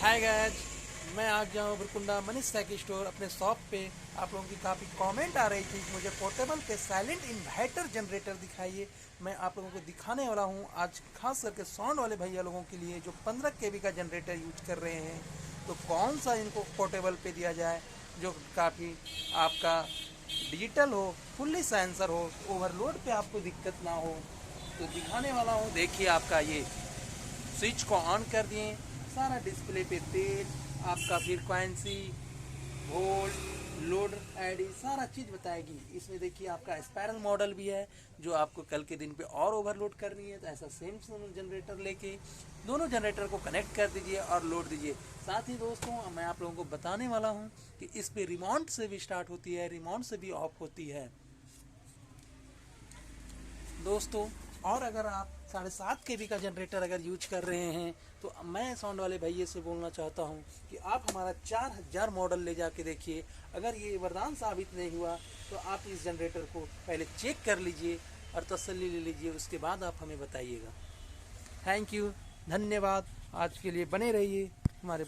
Hi guys, मैं आ गया हूँ बुरकुंडा मनीष साइकिल स्टोर अपने शॉप पे। आप लोगों की काफ़ी कमेंट आ रही थी मुझे पोर्टेबल के साइलेंट इन्वर्टर जनरेटर दिखाइए। मैं आप लोगों को दिखाने वाला हूँ आज, खास करके साउंड वाले भैया लोगों के लिए जो 15 केवी का जनरेटर यूज कर रहे हैं। तो कौन सा इनको पोर्टेबल पे दिया जाए जो काफ़ी आपका डिजिटल हो, फुल्ली सेंसर हो, ओवरलोड पे आपको दिक्कत ना हो, तो दिखाने वाला हूँ। देखिए, आपका ये स्विच को ऑन कर दिए, सारा डिस्प्ले पे तेज, आपका फ्रीक्वेंसी, वोल्ट, लोड आईडी, सारा चीज़ बताएगी। इसमें देखिए आपका स्पायरल मॉडल भी है जो आपको कल के दिन पे और ओवरलोड करनी है तो ऐसा सेम जनरेटर लेके दोनों जनरेटर को कनेक्ट कर दीजिए और लोड दीजिए। साथ ही दोस्तों, मैं आप लोगों को बताने वाला हूँ कि इस पे रिमोट से भी स्टार्ट होती है, रिमोट से भी ऑफ होती है दोस्तों। और अगर आप 7.5 केवी का जनरेटर अगर यूज कर रहे हैं तो मैं साउंड वाले भैया से बोलना चाहता हूं कि आप हमारा 4000 मॉडल ले जाके देखिए। अगर ये वरदान साबित नहीं हुआ तो आप इस जनरेटर को पहले चेक कर लीजिए और तसल्ली ले लीजिए, उसके बाद आप हमें बताइएगा। थैंक यू, धन्यवाद। आज के लिए बने रहिए हमारे